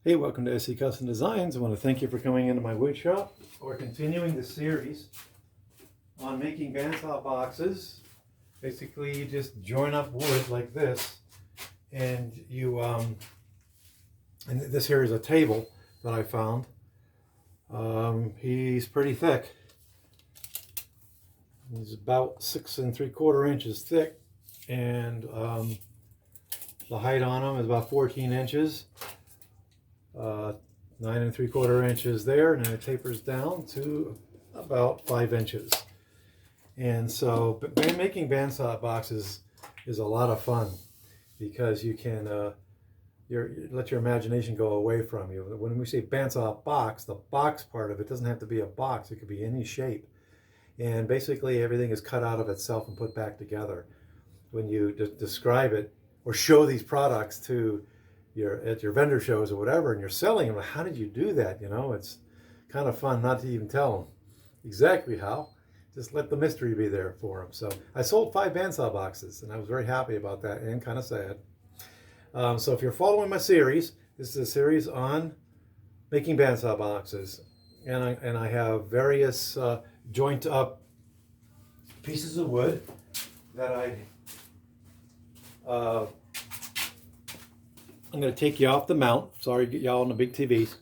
Hey, welcome to SC Custom Designs. I want to thank you for coming into my wood shop. We're continuing the series on making bandsaw boxes. Basically, you just join up wood like this, and you and this here is a table that I found. He's pretty thick. He's about 6 3/4 inches thick, and the height on him is about 14 inches. 9 3/4 inches there, and then it tapers down to about 5 inches. And so making bandsaw boxes is a lot of fun because you can let your imagination go away from you. When we say bandsaw box, the box part of it doesn't have to be a box. It could be any shape. And basically everything is cut out of itself and put back together. When you describe it or show these products to at your vendor shows or whatever, and you're selling them, how did you do that? You know, it's kind of fun not to even tell them exactly how. Just let the mystery be there for them. So I sold 5 bandsaw boxes, and I was very happy about that and kind of sad. So if you're following my series, this is a series on making bandsaw boxes, and I have various joint up pieces of wood that I'm going to take you off the mount. Sorry to get y'all on the big TVs.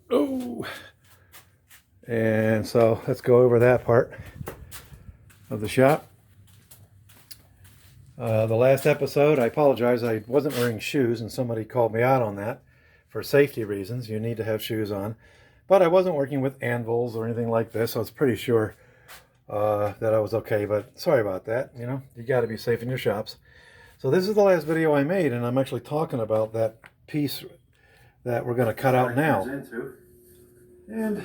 Oh! And so let's go over that part of the shop. The last episode, I apologize, I wasn't wearing shoes, and somebody called me out on that for safety reasons. You need to have shoes on. But I wasn't working with anvils or anything like this, so I was pretty sure that I was okay. But sorry about that. You know, you got to be safe in your shops. So this is the last video I made, and I'm actually talking about that piece that we're going to cut out now. And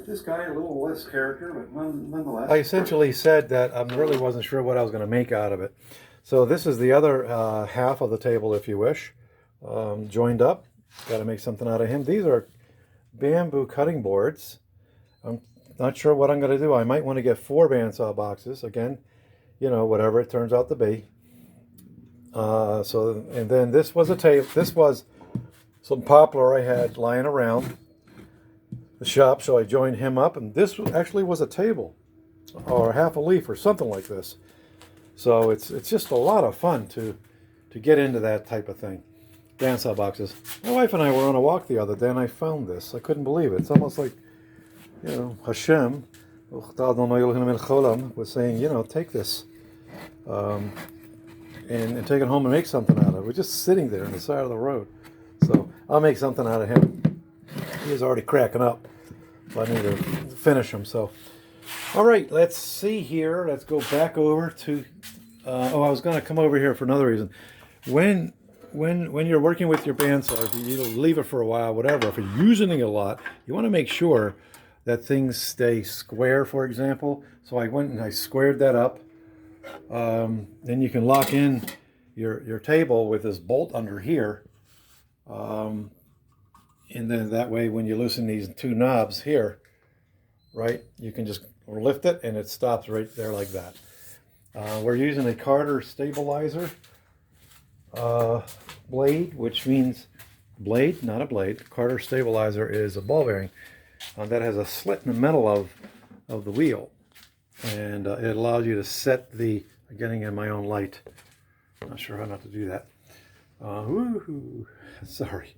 this guy, a little less character, but nonetheless. I essentially said that I really wasn't sure what I was going to make out of it. So this is the other half of the table, if you wish, joined up. Got to make something out of him. These are bamboo cutting boards. I'm not sure what I'm going to do. I might want to get 4 bandsaw boxes. Again, you know, whatever it turns out to be. And then this was a table. This was some poplar I had lying around the shop, so I joined him up, and this actually was a table or half a leaf or something like this. So it's just a lot of fun to get into that type of thing. Bandsaw boxes. My wife and I were on a walk the other day, and I found this. I couldn't believe it. It's almost like, you know, Hashem was saying, you know, take this. And take it home and make something out of it. We're just sitting there on the side of the road. So I'll make something out of him. He is already cracking up. So I need to finish him. So, all right, let's see here. Let's go back over to, I was going to come over here for another reason. When you're working with your bandsaw, if you leave it for a while, whatever, if you're using it a lot, you want to make sure that things stay square, for example. So I went and I squared that up. Then you can lock in your table with this bolt under here, and then that way when you loosen these 2 knobs here, right, you can just lift it and it stops right there like that. We're using a Carter stabilizer blade, which means blade, not a blade. Carter stabilizer is a ball bearing that has a slit in the middle of the wheel. And it allows you to set the, getting in my own light. I'm not sure how not to do that. Sorry.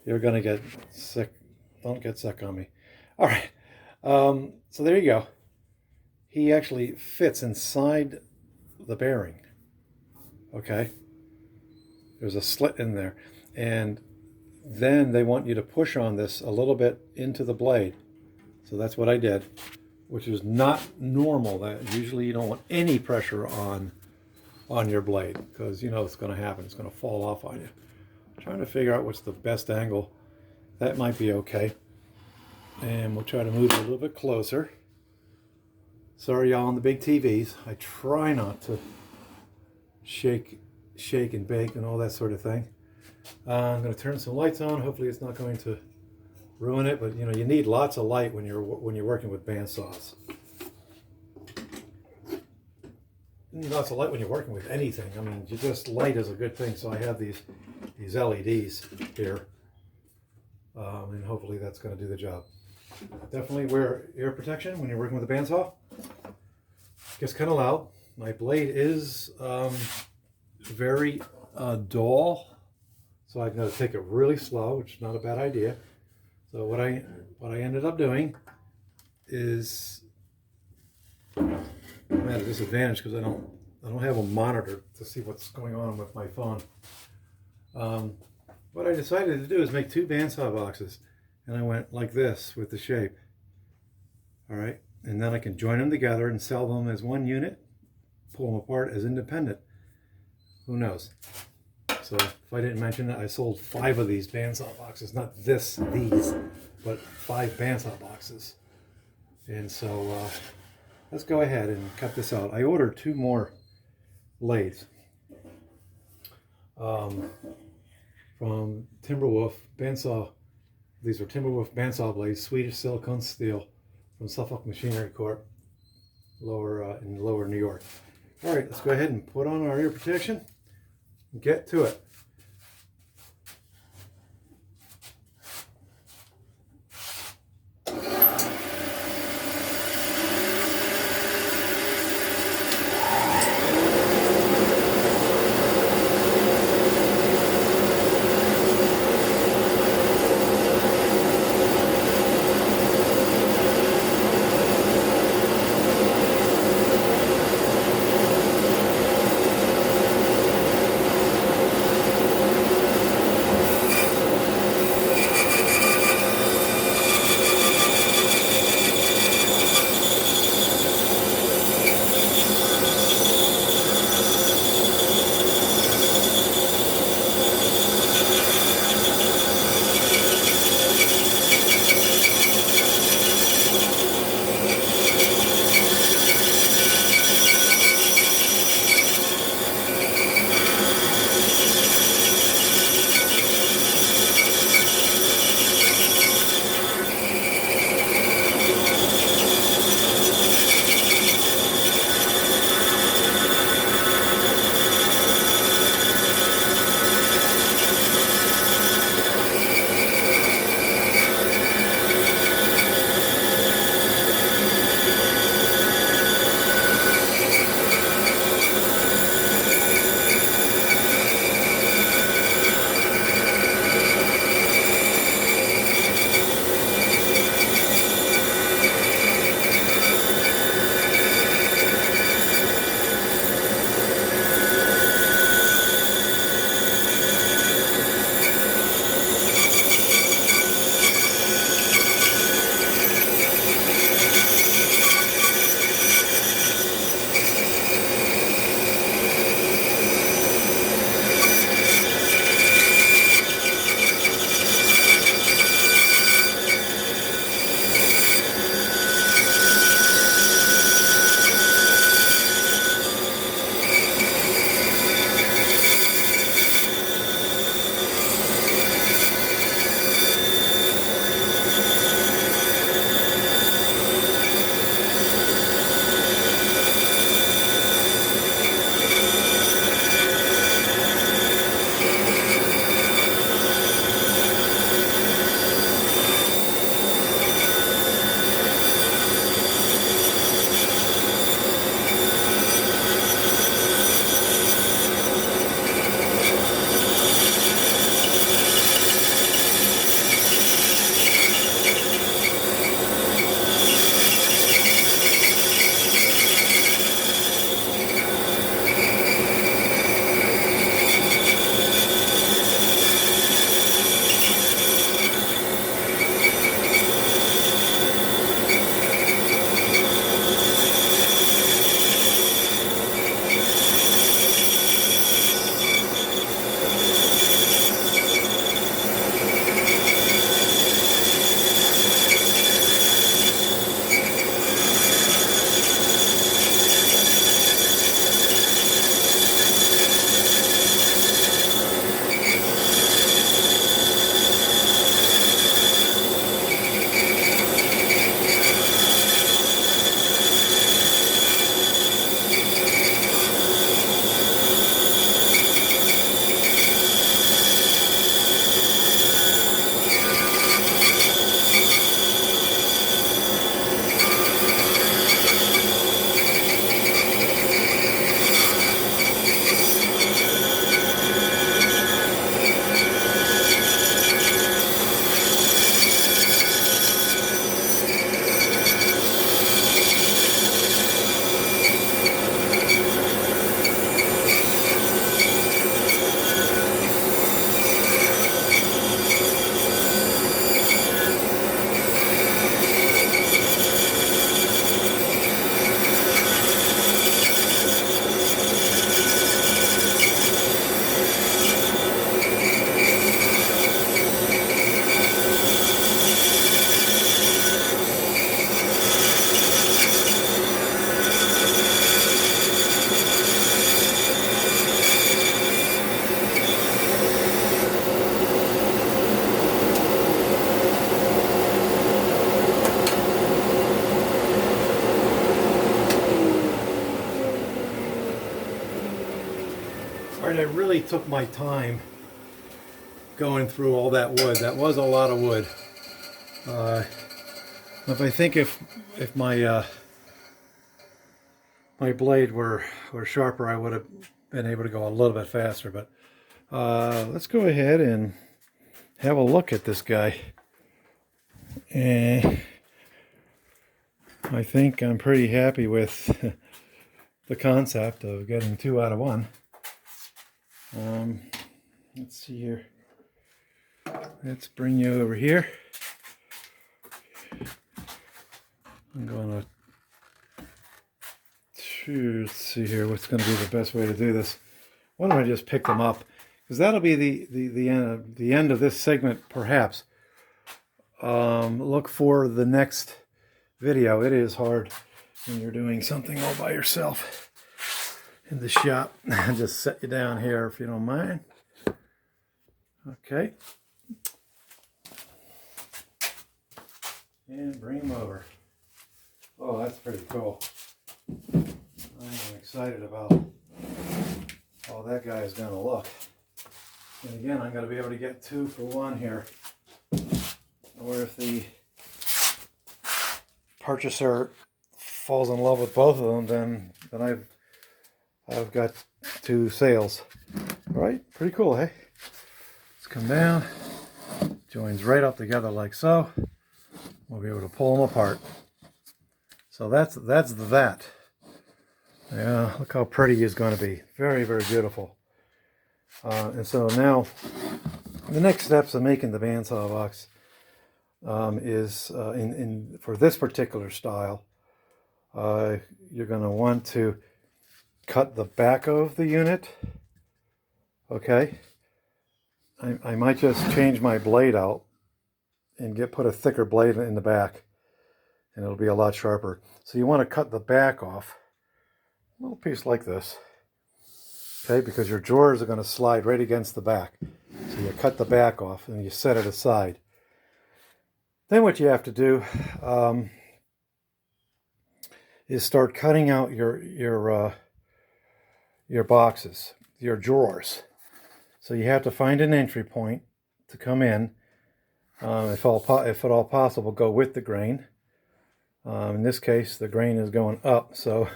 You're going to get sick. Don't get sick on me. All right. So there you go. He actually fits inside the bearing. Okay. There's a slit in there. And then they want you to push on this a little bit into the blade. So that's what I did, which is not normal. That usually you don't want any pressure on your blade, because you know what's going to happen. It's going to fall off on you. I'm trying to figure out what's the best angle. That might be okay. And we'll try to move it a little bit closer. Sorry, y'all on the big TVs. I try not to shake and bake and all that sort of thing. I'm going to turn some lights on. Hopefully it's not going to ruin it, but you know, you need lots of light when you're working with bandsaws. lots of light when you're working with anything. I mean, just light is a good thing. So I have these LEDs here, and hopefully that's going to do the job. Definitely wear ear protection when you're working with a bandsaw. Gets kind of loud. My blade is very dull, so I'm going to take it really slow, which is not a bad idea. So what I ended up doing is, I'm at a disadvantage because I don't have a monitor to see what's going on with my phone. What I decided to do is make 2 bandsaw boxes, and I went like this with the shape. All right, and then I can join them together and sell them as one unit, pull them apart as independent. Who knows? So if I didn't mention it, I sold 5 of these bandsaw boxes, not these, but 5 bandsaw boxes. And so let's go ahead and cut this out. I ordered 2 more lathes from Timberwolf bandsaw. These are Timberwolf bandsaw blades, Swedish silicone steel from Suffolk Machinery Corp, in lower New York. All right, let's go ahead and put on our ear protection and get to it. right, I really took my time going through all that wood. That was a lot of wood. If I think if my my blade were sharper, I would have been able to go a little bit faster. But let's go ahead and have a look at this guy. And I think I'm pretty happy with the concept of getting 2 out of 1. Let's see here. Let's bring you over here. I'm going to, let's see here, what's going to be the best way to do this. Why don't I just pick them up? Because that'll be the end of this segment, perhaps. Look for the next video. It is hard when you're doing something all by yourself in the shop. I'll just set you down here if you don't mind. Okay. And bring them over. Oh, that's pretty cool. I'm excited about how that guy is going to look. And again, I'm going to be able to get 2 for 1 here. Or if the purchaser falls in love with both of them, then I've got 2 sales. All right, pretty cool, hey? Let's come down. Joins right up together like so. We'll be able to pull them apart. So that's that. Yeah, look how pretty he's going to be. Very, very beautiful. And so now, the next steps of making the bandsaw box is for this particular style, you're going to want to cut the back of the unit. Okay. I might just change my blade out and put a thicker blade in the back, and it'll be a lot sharper. So you want to cut the back off, a little piece like this, okay, because your drawers are going to slide right against the back. So you cut the back off and you set it aside. Then what you have to do is start cutting out your boxes, your drawers. So you have to find an entry point to come in. If at all possible, go with the grain. In this case, the grain is going up, so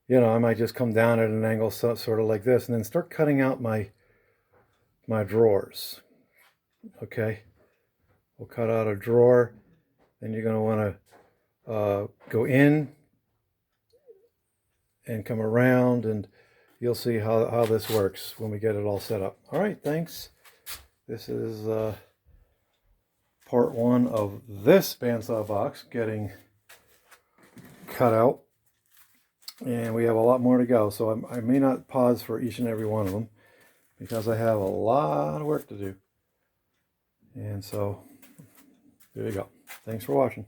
you know, I might just come down at an angle sort of like this, and then start cutting out my drawers. Okay, we'll cut out a drawer. Then you're going to want to go in and come around, and you'll see how this works when we get it all set up. All right, thanks. This is part 1 of this bandsaw box getting cut out, and we have a lot more to go, so I may not pause for each and every one of them because I have a lot of work to do. And so there you go. Thanks for watching.